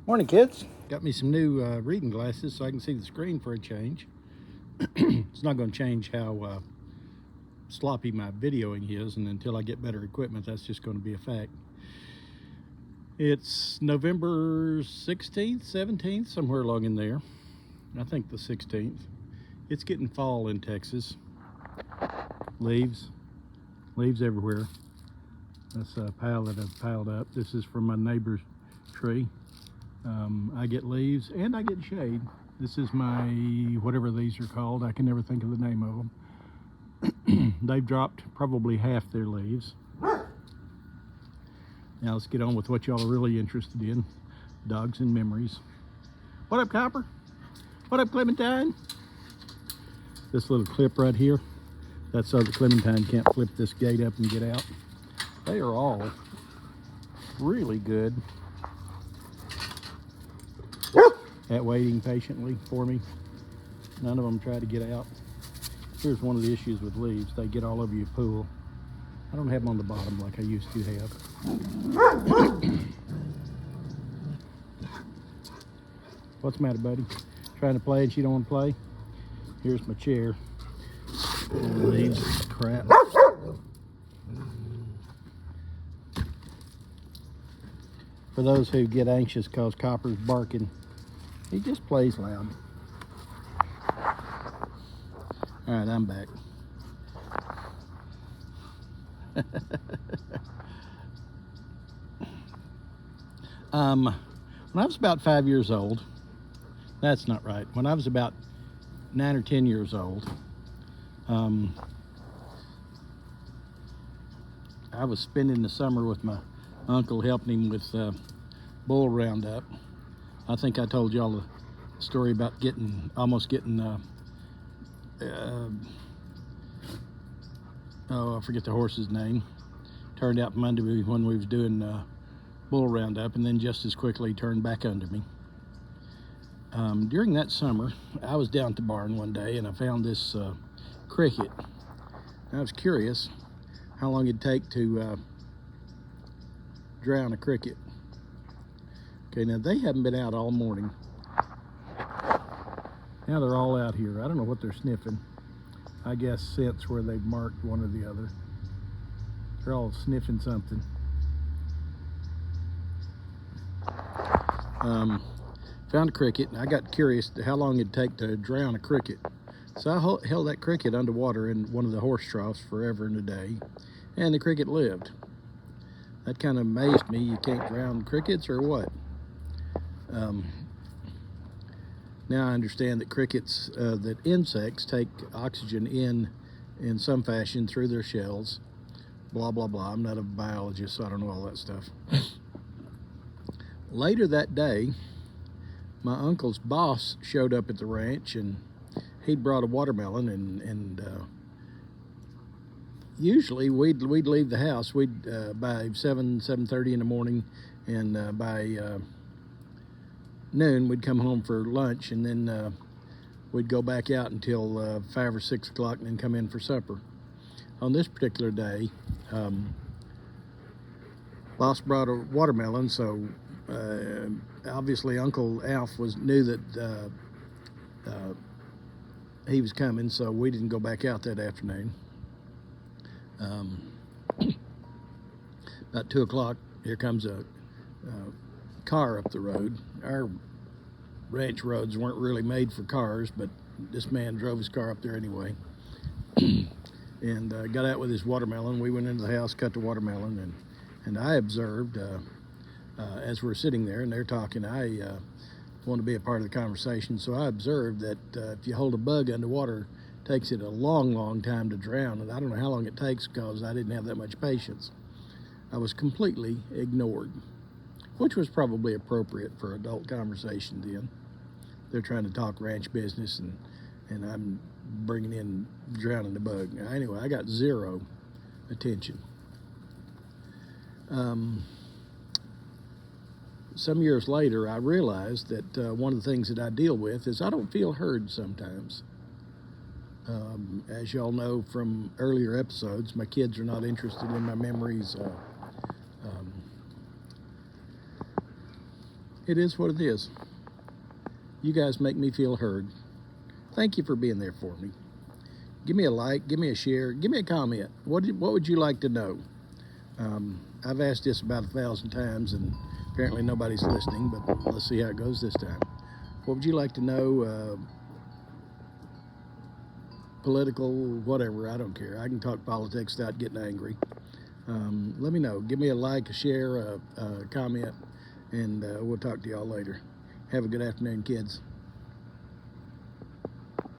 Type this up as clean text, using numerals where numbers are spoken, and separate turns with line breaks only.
Morning, kids. Got me some new reading glasses so I can see the screen for a change. It's not going to change how sloppy my videoing is, and until I get better equipment, that's just going to be a fact. It's November 16th, 17th, somewhere along in there. I think the 16th. It's getting fall in Texas. Leaves everywhere. That's a pile that I've piled up. This is from my neighbor's tree. I get leaves and I get shade. This is my, whatever these are called, I can never think of the name of them. They've dropped probably half their leaves. Now let's get on with what y'all are really interested in, dogs and memories. What up, Copper? What up, Clementine? This little clip right here, that's so that Clementine can't flip this gate up and get out. They are all really good at waiting patiently for me. None of them try to get out. Here's one of the issues with leaves. They get all over your pool. I don't have them on the bottom like I used to have. What's the matter, buddy? Trying to play and she don't want to play? Here's my chair. Leaves, crap. For those who get anxious because Copper's barking, he just plays loud. All right, I'm back. When I was about 5 years old, that's not right. When I was about 9 or 10 years old, I was spending the summer with my uncle, helping him with bull roundup. I think I told y'all the story about almost getting I forget the horse's name. Turned out from under me when we was doing bull roundup, and then just as quickly turned back under me. During that summer, I was down at the barn one day and I found this cricket. I was curious how long it'd take to drown a cricket. Okay, now they haven't been out all morning. Now they're all out here. I don't know what they're sniffing. I guess scents where they've marked one or the other. They're all sniffing something. Found a cricket, and I got curious how long it'd take to drown a cricket. So I held that cricket underwater in one of the horse troughs forever and a day, and the cricket lived. That kind of amazed me. You can't drown crickets or what? Now I understand that crickets, that insects take oxygen in some fashion through their shells. Blah, blah, blah. I'm not a biologist, so I don't know all that stuff. Later that day, my uncle's boss showed up at the ranch, and he'd brought a watermelon, and usually we'd leave the house. We'd by 7:30 in the morning, and by noon we'd come home for lunch, and then we'd go back out until 5 or 6 o'clock, and then come in for supper. On this particular day, boss brought a watermelon, so obviously Uncle Alf knew that he was coming, so we didn't go back out that afternoon. About 2 o'clock, here comes a car up the road. Our ranch roads weren't really made for cars, but this man drove his car up there anyway. And got out with his watermelon. We went into the house, cut the watermelon, and I observed, as we're sitting there and they're talking, I want to be a part of the conversation, so I observed that if you hold a bug underwater, it takes it a long, long time to drown, and I don't know how long it takes because I didn't have that much patience. I was completely ignored, which was probably appropriate for adult conversation then. They're trying to talk ranch business, and I'm bringing in drowning the bug. Now, anyway, I got zero attention. Some years later, I realized that one of the things that I deal with is I don't feel heard sometimes. As y'all know from earlier episodes, my kids are not interested in my memories It is what it is. You guys make me feel heard. Thank you for being there for me. Give me a like, give me a share, give me a comment. What would you like to know? I've asked this about 1,000 times, and apparently nobody's listening, but let's see how it goes this time. What would you like to know? Political, whatever, I don't care. I can talk politics without getting angry. Let me know. Give me a like, a share, a comment, and we'll talk to y'all later. Have a good afternoon, kids.